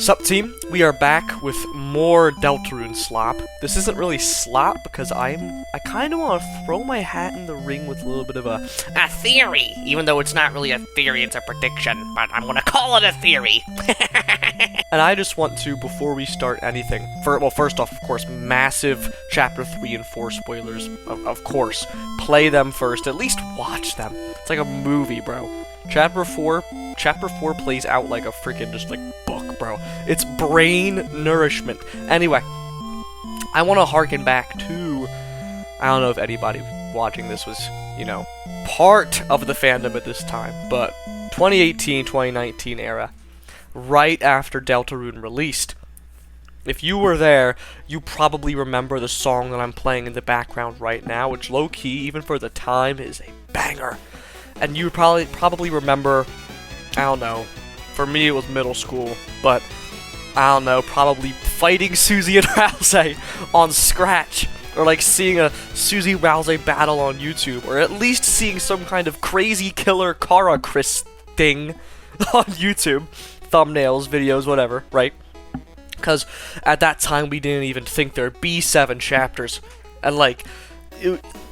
Sup team, we are back with more Deltarune SLOP. This isn't really SLOP because I kind of want to throw my hat in the ring with a little bit of a theory, even though it's not really a theory, it's a prediction, but I'm gonna call it a theory. And I just want to, before we start anything, first off, of course, massive Chapter 3 and 4 spoilers, of course. Play them first, at least watch them. It's like a movie, bro. Chapter 4 plays out like a freaking just like book, bro. It's brain nourishment. Anyway, I want to harken back to, I don't know if anybody watching this was, you know, part of the fandom at this time, but 2018, 2019 era, right after Deltarune released. If you were there, you probably remember the song that I'm playing in the background right now, which low-key, even for the time, is a banger. And you probably remember, I don't know, for me it was middle school, but I don't know, probably fighting Susie and Ralsei on Scratch, or like seeing a Susie Ralsei battle on YouTube, or at least seeing some kind of crazy killer Kara Chris thing on YouTube, thumbnails, videos, whatever, right? Because at that time we didn't even think there'd be 7 chapters, and like,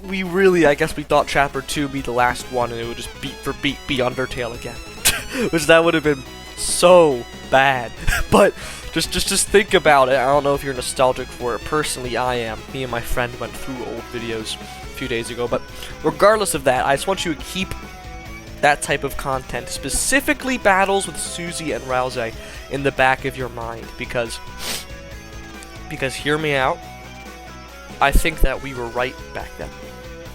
we really, I guess we thought Chapter 2 would be the last one, and it would just beat for beat be Undertale again. Which that would have been so bad. But just think about it. I don't know if you're nostalgic for it. Personally, I am. Me and my friend went through old videos a few days ago. But regardless of that, I just want you to keep that type of content, specifically battles with Susie and Ralsei, in the back of your mind. Because hear me out, I think that we were right back then.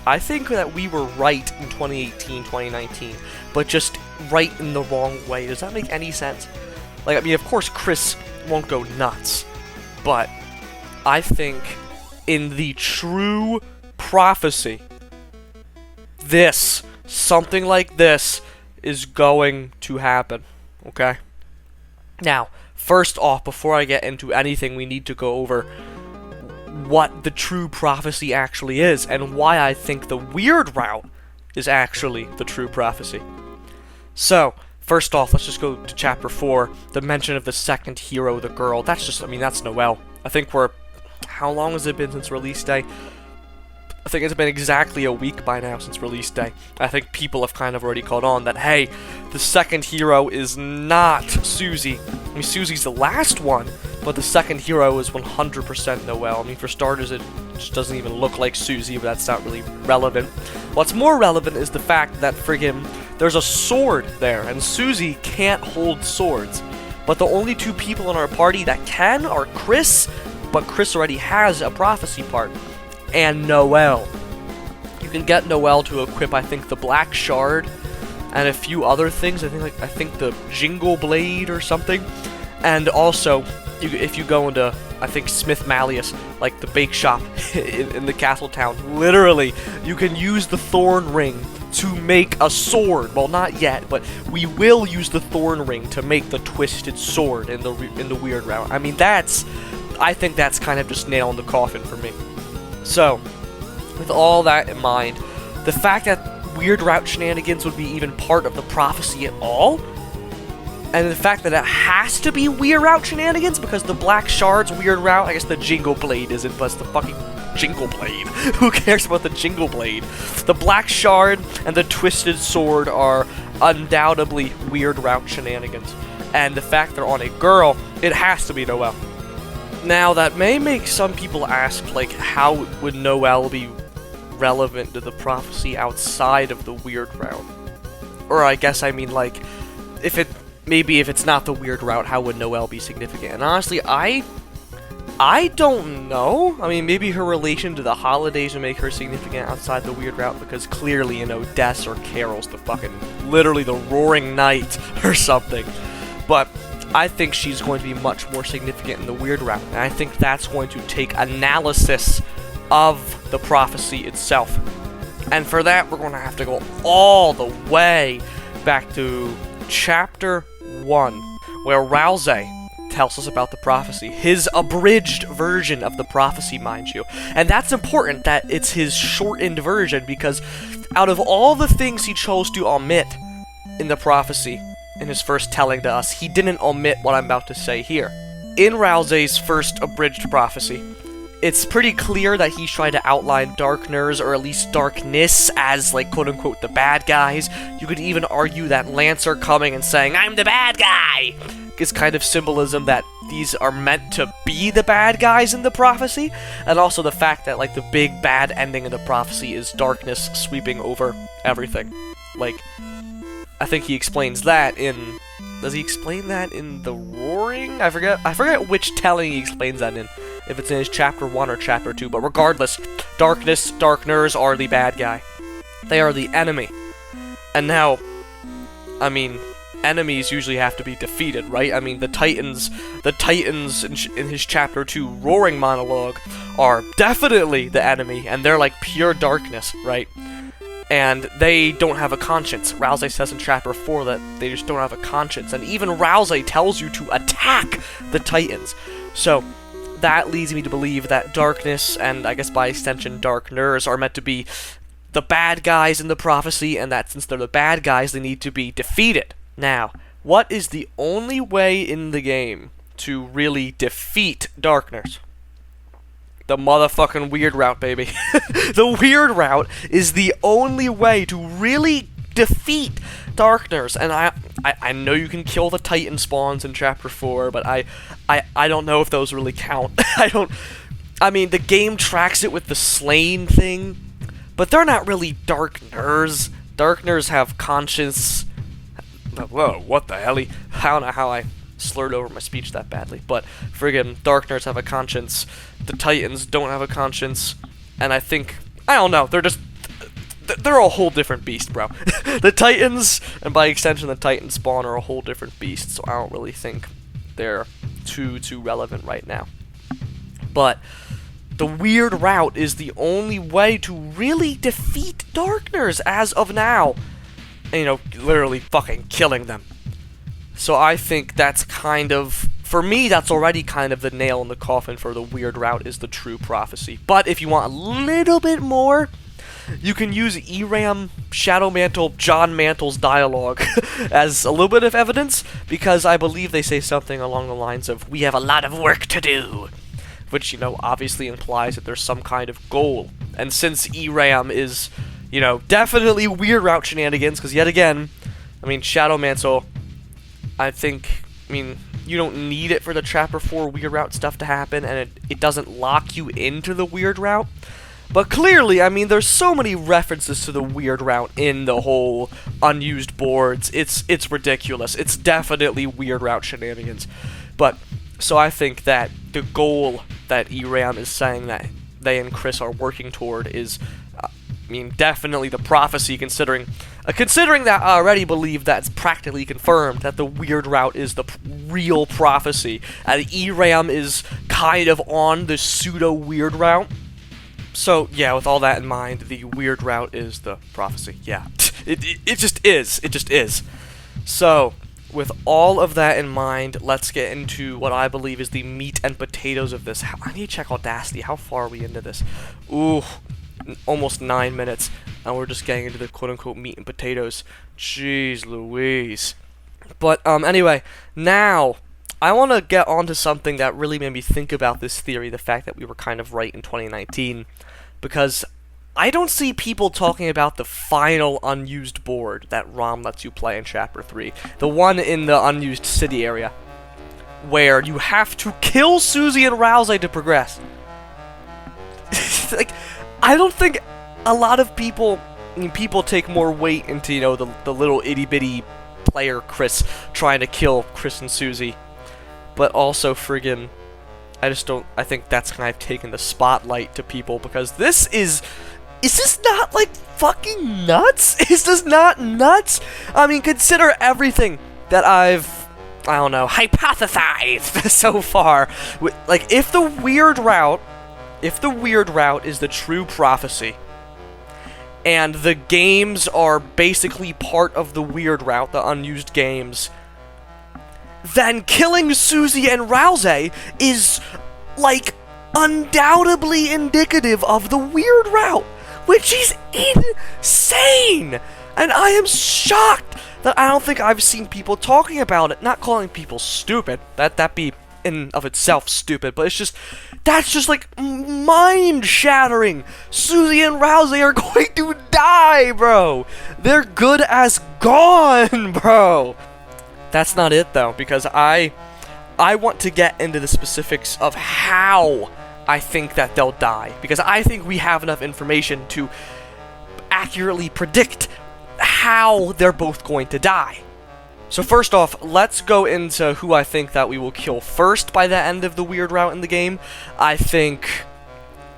I think that we were right in 2018, 2019, but just right in the wrong way. Does that make any sense? Like, I mean, of course Chris won't go nuts, but I think in the true prophecy, something like this is going to happen, okay? Now, first off, before I get into anything, we need to go over what the true prophecy actually is, and why I think the weird route is actually the true prophecy. So, first off, let's just go to Chapter 4, the mention of the second hero, the girl. That's just, I mean, that's Noelle. I think how long has it been since release day? I think it's been exactly a week by now since release day. I think people have kind of already caught on that, hey, the second hero is not Susie. I mean, Susie's the last one, but the second hero is 100% Noelle. I mean, for starters, it just doesn't even look like Susie, but that's not really relevant. What's more relevant is the fact that friggin' there's a sword there, and Susie can't hold swords. But the only 2 people in our party that can are Chris, but Chris already has a prophecy part, and Noelle. You can get Noelle to equip, I think, the Black Shard, and a few other things. I think the Jingle Blade or something. And also, if you go into, I think, Smith Malleus, like the bake shop in the castle town, literally, you can use the Thorn Ring to make a sword. Well, not yet, but we will use the Thorn Ring to make the Twisted Sword in the weird route. I mean, I think that's kind of just nail in the coffin for me. So, with all that in mind, the fact that weird route shenanigans would be even part of the prophecy at all, and the fact that it has to be weird route shenanigans because the Black Shard's weird route, I guess the Jingle Blade isn't, but it's the fucking Jingle Blade. Who cares about the Jingle Blade? The Black Shard and the Twisted Sword are undoubtedly weird route shenanigans, and the fact they're on a girl, it has to be Noelle. Now, that may make some people ask, like, how would Noelle be relevant to the prophecy outside of the weird route? Or I guess I mean, like, maybe if it's not the weird route, how would Noelle be significant? And honestly, I don't know. I mean, maybe her relation to the holidays would make her significant outside the weird route, because clearly, you know, Des or Carol's the fucking, literally the roaring night or something. But I think she's going to be much more significant in the weird route, and I think that's going to take analysis of the prophecy itself. And for that, we're going to have to go all the way back to Chapter 1, where Ralsei tells us about the prophecy. His abridged version of the prophecy, mind you. And that's important that it's his shortened version, because out of all the things he chose to omit in the prophecy, in his first telling to us, he didn't omit what I'm about to say here. In Ralsei's first abridged prophecy, it's pretty clear that he's trying to outline Darkners, or at least Darkness, as, like, quote-unquote, the bad guys. You could even argue that Lancer coming and saying, "I'm the bad guy!" is kind of symbolism that these are meant to be the bad guys in the prophecy, and also the fact that, like, the big bad ending of the prophecy is darkness sweeping over everything. Like, I think he explains that in... Does he explain that in The Roaring? I forget which telling he explains that in. If it's in his Chapter 1 or Chapter 2, but regardless, Darkners are the bad guy. They are the enemy. And now, I mean, enemies usually have to be defeated, right? I mean, the Titans in his Chapter 2 Roaring monologue are definitely the enemy, and they're like pure darkness, right? And they don't have a conscience. Ralsei says in Chapter 4 that they just don't have a conscience, and even Ralsei tells you to attack the Titans. So, that leads me to believe that Darkness, and I guess by extension Darkners, are meant to be the bad guys in the prophecy, and that since they're the bad guys, they need to be defeated. Now, what is the only way in the game to really defeat Darkners? The motherfucking weird route, baby. The weird route is the only way to really defeat Darkners, and I know you can kill the Titan spawns in Chapter 4, but I don't know if those really count. I mean, the game tracks it with the slain thing, but they're not really Darkners. Darkners have conscience. Whoa, what the hell? I don't know how I slurred over my speech that badly, but friggin' Darkners have a conscience. The Titans don't have a conscience, and I don't know, they're a whole different beast, bro. The Titans, and by extension the Titan spawn, are a whole different beast, so I don't really think they're too relevant right now. But the weird route is the only way to really defeat Darkners as of now. And, you know, literally fucking killing them. So I think that's kind of, for me, that's already kind of the nail in the coffin for the weird route is the true prophecy. But if you want a little bit more, you can use ERAM, Shadow Mantle, John Mantle's dialogue as a little bit of evidence, because I believe they say something along the lines of, "We have a lot of work to do," which, you know, obviously implies that there's some kind of goal. And since ERAM is, you know, definitely weird route shenanigans, because yet again, I mean, Shadow Mantle, I mean, you don't need it for the Chapter 4 weird route stuff to happen, and it doesn't lock you into the weird route. But clearly, I mean, there's so many references to the weird route in the whole unused boards. It's ridiculous. It's definitely weird route shenanigans. But, so I think that the goal that ERAM is saying that they and Chris are working toward is, I mean, definitely the prophecy, considering that I already believe that's practically confirmed, that the weird route is the real prophecy, and ERAM is kind of on the pseudo-weird route. So, yeah, with all that in mind, the weird route is the prophecy. Yeah, it just is. It just is. So, with all of that in mind, let's get into what I believe is the meat and potatoes of this. I need to check Audacity. How far are we into this? Ooh, almost 9 minutes, and we're just getting into the quote-unquote meat and potatoes. Jeez Louise. But, anyway, now I want to get onto something that really made me think about this theory, the fact that we were kind of right in 2019, because I don't see people talking about the final unused board that ROM lets you play in Chapter 3, the one in the unused city area, where you have to kill Susie and Ralsei to progress. Like, I don't think a lot of people take more weight into, you know, the little itty-bitty player Chris trying to kill Chris and Susie. But also, friggin', I think that's kind of taken the spotlight to people, because this is this not, like, fucking nuts? Is this not nuts? I mean, consider everything that I don't know, hypothesized so far. Like, if the weird route is the true prophecy, and the games are basically part of the weird route, the unused games, then killing Susie and Ralsei is, like, undoubtedly indicative of the weird route, which is insane! And I am shocked that I don't think I've seen people talking about it. Not calling people stupid. That be in of itself stupid, but it's just, that's just like mind-shattering. Susie and Ralsei are going to die, bro. They're good as gone, bro. That's not it though, because I want to get into the specifics of how I think that they'll die, because I think we have enough information to accurately predict how they're both going to die. So first off, let's go into who I think that we will kill first by the end of the weird route in the game. I think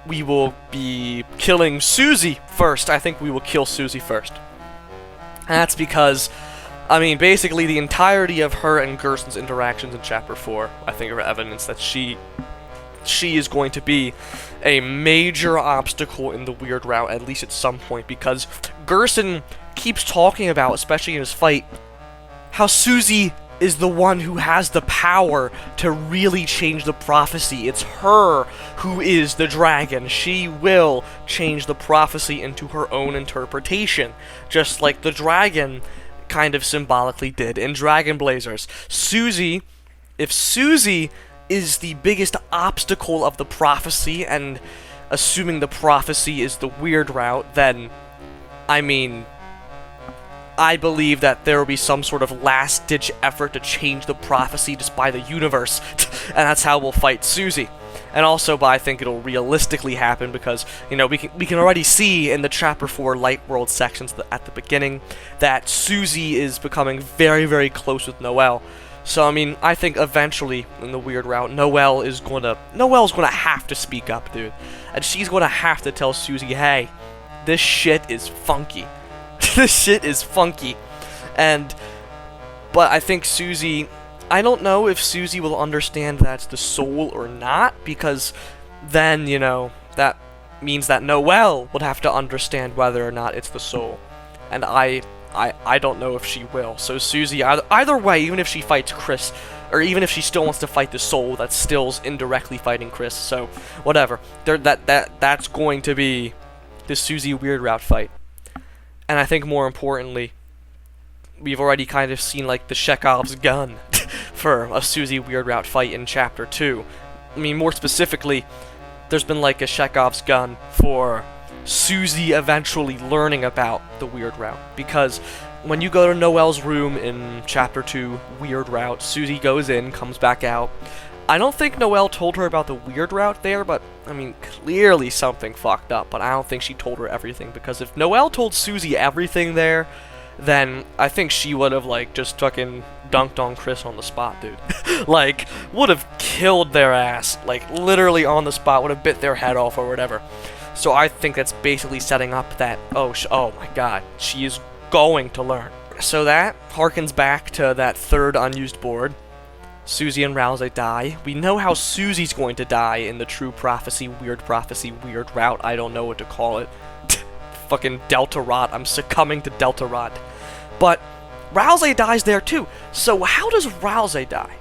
we will be killing Susie first. I think we will kill Susie first. And that's because, I mean, basically the entirety of her and Gerson's interactions in Chapter 4, I think, are evidence that she is going to be a major obstacle in the weird route, at least at some point, because Gerson keeps talking about, especially in his fight, how Susie is the one who has the power to really change the prophecy. It's her who is the dragon. She will change the prophecy into her own interpretation, just like the dragon kind of symbolically did in Dragon Blazers. Susie, if Susie is the biggest obstacle of the prophecy, and assuming the prophecy is the weird route, then, I mean, I believe that there will be some sort of last-ditch effort to change the prophecy just by the universe, and that's how we'll fight Susie. And also, but I think it'll realistically happen because, you know, we can already see in the Chapter 4 Light World sections at the beginning that Susie is becoming very, very close with Noelle. So, I mean, I think eventually, in the weird route, Noelle's gonna have to speak up, dude. And she's gonna have to tell Susie, hey, this shit is funky. This shit is funky. But I think Susie, I don't know if Susie will understand that's the soul or not, because then, you know, that means that Noelle would have to understand whether or not it's the soul. And I don't know if she will. So Susie, either way, even if she fights Chris, or even if she still wants to fight the soul, that's still indirectly fighting Chris. So whatever. That's going to be the Susie weird route fight. And I think more importantly, we've already kind of seen like the Chekhov's gun for a Susie weird route fight in Chapter 2. I mean, more specifically, there's been like a Chekhov's gun for Susie eventually learning about the weird route, because when you go to Noelle's room in Chapter 2 weird route, Susie goes in, comes back out. I don't think Noelle told her about the weird route there, but I mean, clearly something fucked up, but I don't think she told her everything, because if Noelle told Susie everything there, then I think she would have like just fucking dunked on Chris on the spot, dude. Like, would have killed their ass, like literally on the spot, would have bit their head off or whatever. So I think that's basically setting up that, oh my god, she is going to learn. So that harkens back to that third unused board. Susie and Ralsei die. We know how Susie's going to die in the true prophecy, weird route. I don't know what to call it. Fucking Delta Rot. I'm succumbing to Delta Rot. But Ralsei dies there too. So how does Ralsei die?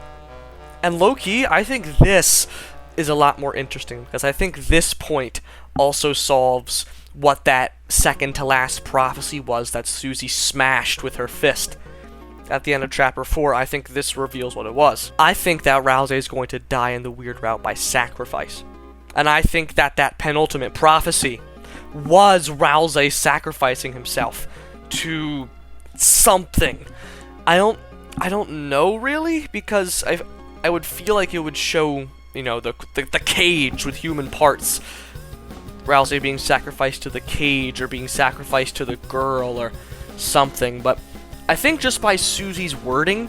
And low-key, I think this is a lot more interesting, because I think this point also solves what that second to last prophecy was that Susie smashed with her fist at the end of Chapter 4. I think this reveals what it was. I think that Ralsei is going to die in the weird route by sacrifice. And I think that that penultimate prophecy was Ralsei sacrificing himself to something. I don't know really, because I would feel like it would show, you know, the cage with human parts. Ralsei being sacrificed to the cage, or being sacrificed to the girl, or something, but I think just by Susie's wording,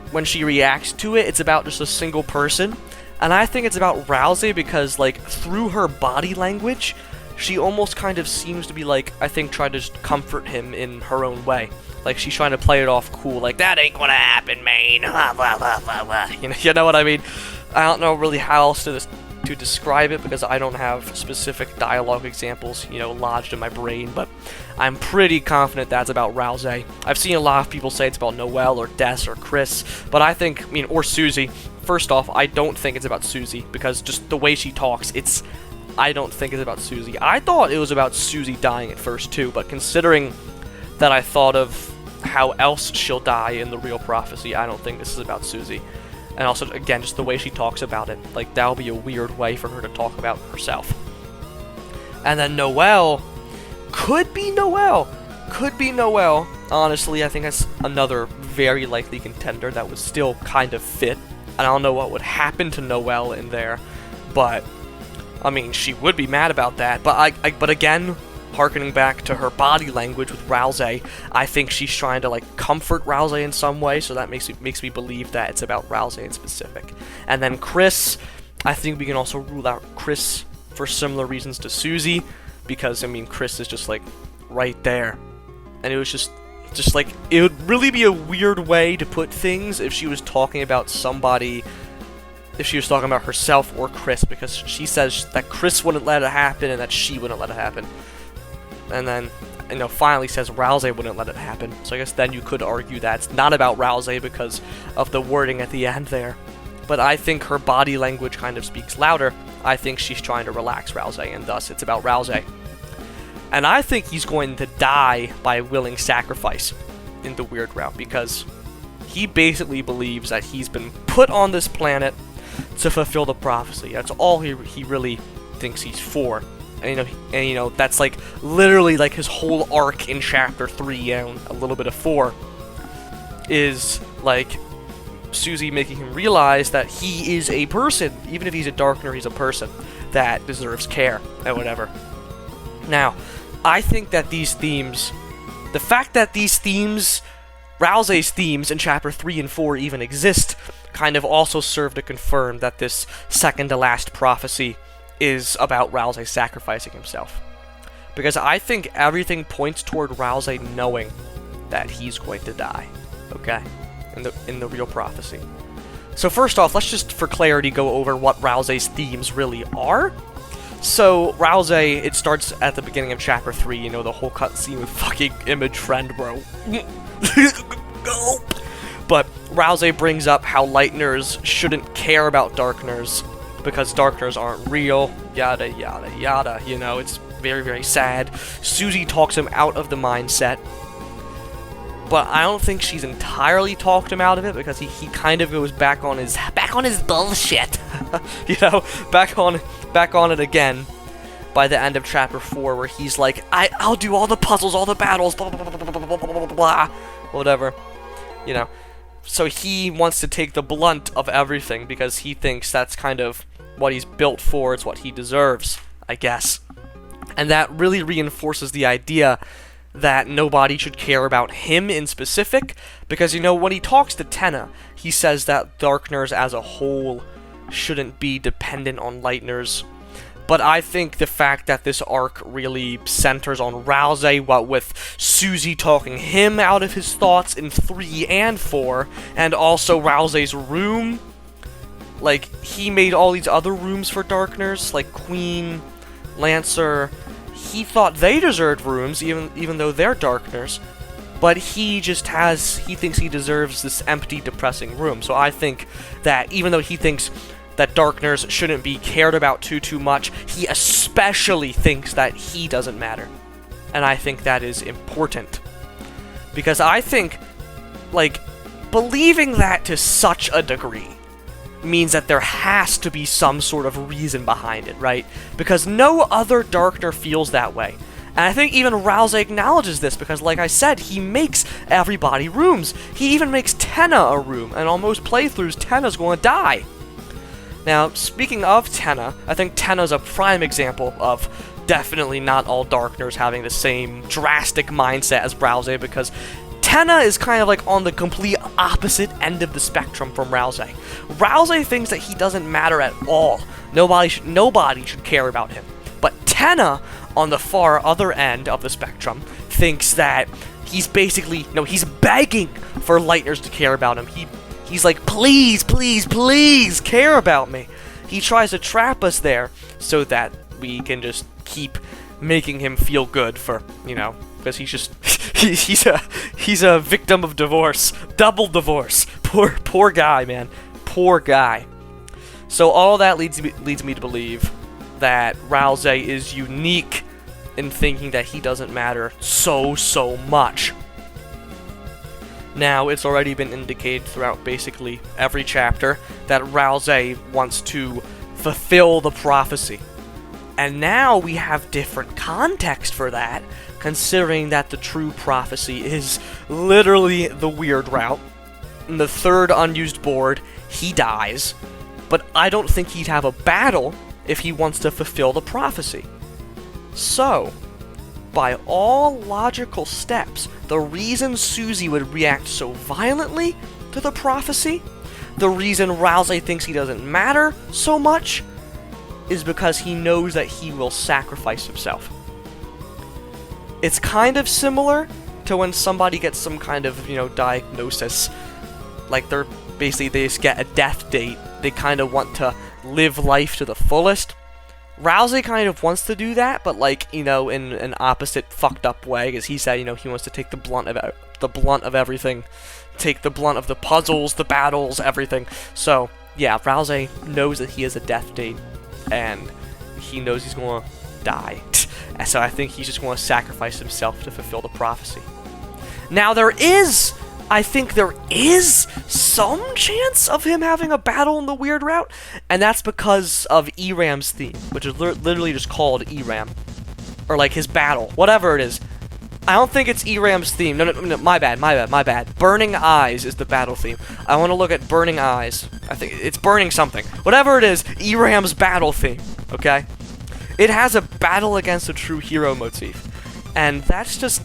when she reacts to it, it's about just a single person. And I think it's about Ralsei because, like, through her body language, she almost kind of seems to be, like, I think trying to just comfort him in her own way. Like, she's trying to play it off cool, like, that ain't gonna happen, man. You know what I mean? I don't know really how else to describe it, because I don't have specific dialogue examples, you know, lodged in my brain, but I'm pretty confident that's about Ralsei. I've seen a lot of people say it's about Noelle or Des or Chris, but I think, I mean, or Susie. First off, I don't think it's about Susie, because just the way she talks, I don't think it's about Susie. I thought it was about Susie dying at first too, but considering that I thought of how else she'll die in the real prophecy. I don't think this is about Susie. And also, again, just the way she talks about it. Like, that'll be a weird way for her to talk about herself. And then Noelle could be Noelle. Could be Noelle. Honestly, I think that's another very likely contender that would still kind of fit. And I don't know what would happen to Noelle in there. But, I mean, she would be mad about that. But but again, harkening back to her body language with Ralsei, I think she's trying to, like, comfort Ralsei in some way, so that makes me believe that it's about Ralsei in specific. And then Chris, I think we can also rule out Chris for similar reasons to Susie, because, I mean, Chris is just, like, right there. And it was just like, it would really be a weird way to put things if she was talking about somebody, if she was talking about herself or Chris, because she says that Chris wouldn't let it happen and that she wouldn't let it happen. And then, you know, finally says Ralsei wouldn't let it happen. So I guess then you could argue that it's not about Ralsei because of the wording at the end there. But I think her body language kind of speaks louder. I think she's trying to relax Ralsei, and thus it's about Ralsei. And I think he's going to die by willing sacrifice in the weird route, because he basically believes that he's been put on this planet to fulfill the prophecy. That's all he really thinks he's for. And you know, that's like literally like his whole arc in Chapter 3 and a little bit of 4 is like Susie making him realize that he is a person, even if he's a Darkner, he's a person that deserves care and whatever. Now, I think that these themes, the fact that these themes, Ralsei's themes in Chapter 3 and 4 even exist, kind of also serve to confirm that this second to last prophecy is about Ralsei sacrificing himself. Because I think everything points toward Ralsei knowing that he's going to die, okay, in the real prophecy. So first off, let's just, for clarity, go over what Ralsei's themes really are. So, Ralsei, it starts at the beginning of Chapter 3, you know, the whole cutscene with fucking Image Friend, bro. But Ralsei brings up how Lightners shouldn't care about Darkners, because Darkners aren't real, yada yada yada, you know, it's very, very sad. Susie talks him out of the mindset, but I don't think she's entirely talked him out of it, because he kind of goes back on his bullshit. You know, back on it again by the end of Chapter 4, where he's like, I'll do all the puzzles, all the battles, blah blah blah blah blah blah blah blah, whatever, you know. So he wants to take the blunt of everything, because he thinks that's kind of what he's built for, it's what he deserves, I guess. And that really reinforces the idea that nobody should care about him in specific, because, you know, when he talks to Tenna, he says that Darkners as a whole shouldn't be dependent on Lightners. But I think the fact that this arc really centers on Ralsei, what with Susie talking him out of his thoughts in 3 and 4, and also Ralsei's room, like, he made all these other rooms for Darkners, like Queen, Lancer. He thought they deserved rooms, even though they're Darkners, but he thinks he deserves this empty, depressing room. So I think that even though he thinks that Darkners shouldn't be cared about too much, he especially thinks that he doesn't matter. And I think that is important. Because I think, like, believing that to such a degree means that there has to be some sort of reason behind it, right? Because no other Darkner feels that way. And I think even Ralsei acknowledges this, because like I said, he makes everybody rooms. He even makes Tenna a room, and on most playthroughs, Tenna's going to die. Now, speaking of Tenna, I think Tenna's a prime example of definitely not all Darkners having the same drastic mindset as Ralsei, because Tenna is kind of like on the complete opposite end of the spectrum from Ralsei. Ralsei thinks that he doesn't matter at all. Nobody should care about him. But Tenna, on the far other end of the spectrum, thinks that he's basically, no, he's begging for Lightners to care about him. He's like, please, please, please care about me. He tries to trap us there so that we can just keep making him feel good for, you know, because he's just, he's a victim of divorce, double divorce. Poor guy, man, poor guy. So all that leads me to believe that Ralsei is unique in thinking that he doesn't matter so much. Now, it's already been indicated throughout basically every chapter that Ralsei wants to fulfill the prophecy. And now we have different context for that, considering that the true prophecy is literally the weird route. In the third unused board, he dies, but I don't think he'd have a battle if he wants to fulfill the prophecy. So, by all logical steps, the reason Susie would react so violently to the prophecy, the reason Ralsei thinks he doesn't matter so much, is because he knows that he will sacrifice himself. It's kind of similar to when somebody gets some kind of, diagnosis. Like they just get a death date. They kind of want to live life to the fullest. Ralsei kind of wants to do that, but in an opposite fucked up way, because he said, he wants to take the blunt of everything, take the blunt of the puzzles, the battles, everything. So yeah, Ralsei knows that he has a death date, and he knows he's gonna die. And so I think he's just gonna sacrifice himself to fulfill the prophecy. Now I think there is some chance of him having a battle in the weird route, and that's because of Eram's theme, which is literally just called Eram. Or his battle, whatever it is. I don't think it's Eram's theme. No, my bad. Burning Eyes is the battle theme. I want to look at Burning Eyes. I think it's burning something. Whatever it is, Eram's battle theme, okay? It has a battle against a true hero motif. And that's just...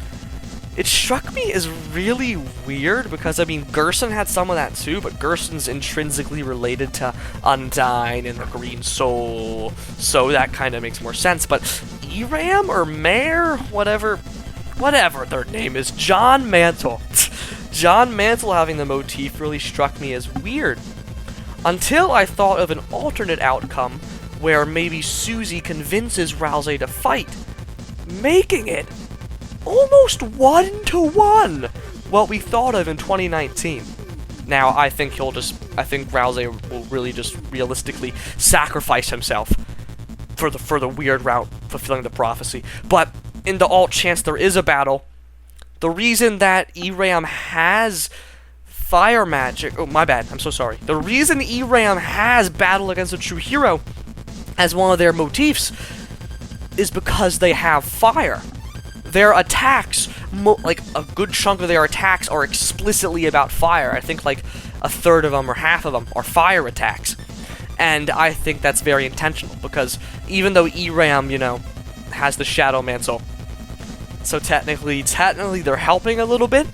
It struck me as really weird, because, Gerson had some of that too, but Gerson's intrinsically related to Undyne and the Green Soul, so that kind of makes more sense. But Eram or Mare, whatever their name is, John Mantle. John Mantle having the motif really struck me as weird, until I thought of an alternate outcome where maybe Susie convinces Ralsei to fight, making it almost 1-to-1 what we thought of in 2019. Now, I think Ralsei will really just realistically sacrifice himself for the weird route, fulfilling the prophecy. But in the alt chance there is a battle, the reason that Eram has fire magic... Oh, my bad, I'm so sorry. The reason Eram has battle against a true hero as one of their motifs is because they have fire. Their attacks, a good chunk of their attacks are explicitly about fire. I think a third of them or half of them are fire attacks. And I think that's very intentional, because even though Eram, has the Shadow Mantle, so technically they're helping a little bit,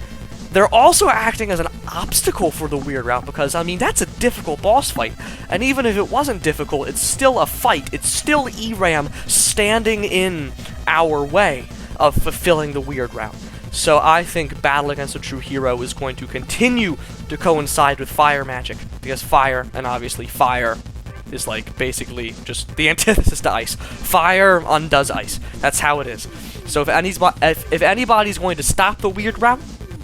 they're also acting as an obstacle for the weird route, because, that's a difficult boss fight. And even if it wasn't difficult, it's still a fight. It's still Eram standing in our way of fulfilling the weird route. So I think battle against a true hero is going to continue to coincide with fire magic, because fire, and obviously fire, is basically just the antithesis to ice. Fire undoes ice. That's how it is. So if anybody's going to stop the weird route,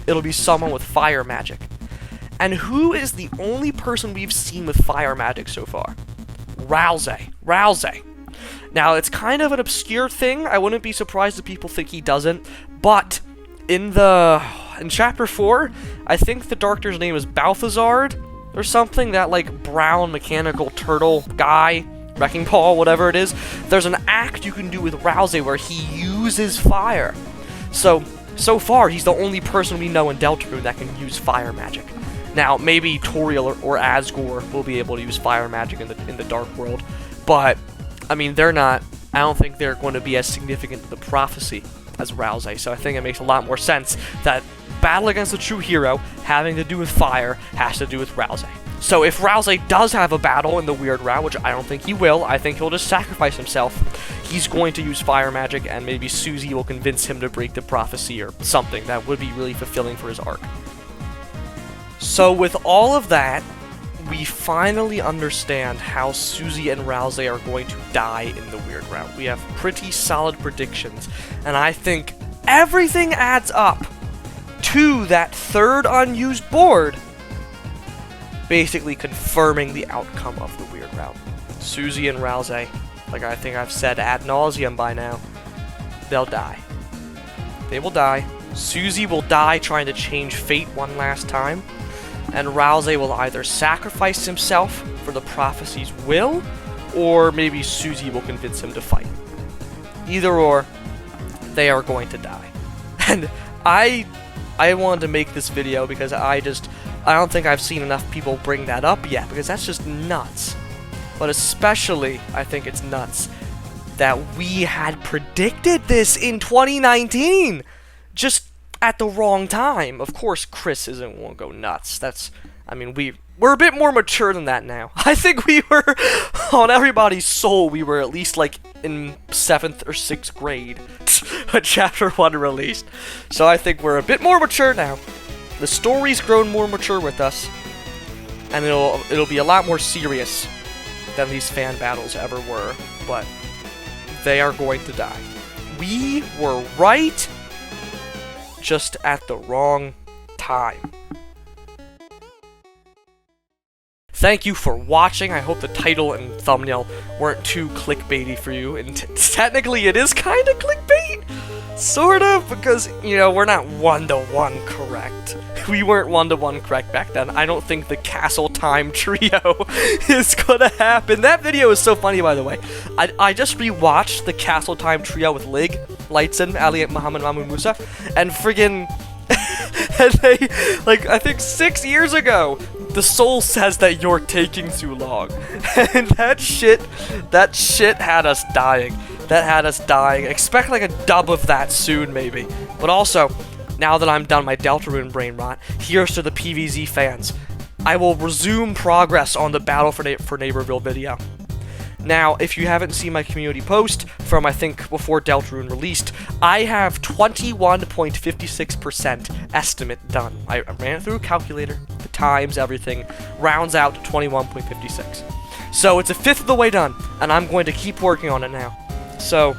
it'll be someone with fire magic. And who is the only person we've seen with fire magic so far? Ralsei. Now, it's kind of an obscure thing. I wouldn't be surprised if people think he doesn't. But in Chapter 4, I think the Doctor's name is Balthazar or something, that brown mechanical turtle guy, wrecking ball, whatever it is. There's an act you can do with Ralsei where he uses fire. So far, he's the only person we know in Deltarune that can use fire magic. Now, maybe Toriel or Asgore will be able to use fire magic in the Dark World, but they're not. I don't think they're going to be as significant to the prophecy as Ralsei, so I think it makes a lot more sense that battle against a true hero having to do with fire has to do with Ralsei. So if Ralsei does have a battle in the weird route, which I don't think he will, I think he'll just sacrifice himself. He's going to use fire magic, and maybe Susie will convince him to break the prophecy or something. That would be really fulfilling for his arc. So with all of that, we finally understand how Susie and Ralsei are going to die in the weird route. We have pretty solid predictions, and I think everything adds up to that third unused board basically confirming the outcome of the weird route. Susie and Ralsei, like I think I've said ad nauseum by now, they'll die. They will die. Susie will die trying to change fate one last time, and Ralsei will either sacrifice himself for the prophecy's will, or maybe Susie will convince him to fight. Either or, they are going to die. And I wanted to make this video because I don't think I've seen enough people bring that up yet, because that's just nuts. But especially, I think it's nuts that we had predicted this in 2019! Just at the wrong time. Of course, Chris won't go nuts. We're a bit more mature than that now. I think we were, on everybody's soul, we were at least, like, in 7th or 6th grade when Chapter 1 released. So I think we're a bit more mature now. The story's grown more mature with us, and it'll be a lot more serious than these fan battles ever were, but they are going to die. We were right, just at the wrong time. Thank you for watching. I hope the title and thumbnail weren't too clickbaity for you, and technically it is kind of clickbait, sort of, because, you know, we're not one-to-one correct. We weren't one-to-one correct back then. I don't think the Castle Time trio is gonna happen. That video is so funny, by the way. I just rewatched the Castle Time trio with Lig, Lightson, Ali, Muhammad, Mamu, Musa, and friggin' and they, like, I think 6 years ago, the soul says that you're taking too long. And that shit had us dying. That had us dying. Expect like a dub of that soon, maybe. But also, now that I'm done my Deltarune brain rot, here's to the PvZ fans. I will resume progress on the Battle for Neighborville video. Now, if you haven't seen my community post from, I think, before Deltarune released, I have 21.56% estimate done. I ran it through a calculator, the times, everything, rounds out to 21.56. So it's a fifth of the way done, and I'm going to keep working on it now. So,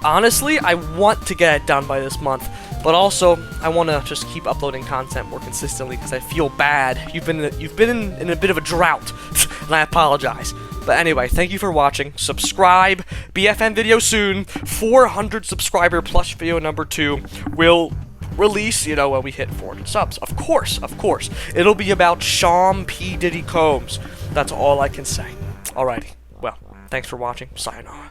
honestly, I want to get it done by this month, but also, I want to just keep uploading content more consistently, because I feel bad. You've been in a bit of a drought, and I apologize. But anyway, thank you for watching. Subscribe. BFN video soon. 400 subscriber plus video number 2 will release, you know, when we hit 400 subs. Of course. It'll be about Sean P. Diddy Combs. That's all I can say. Alrighty. Well, thanks for watching. Sayonara.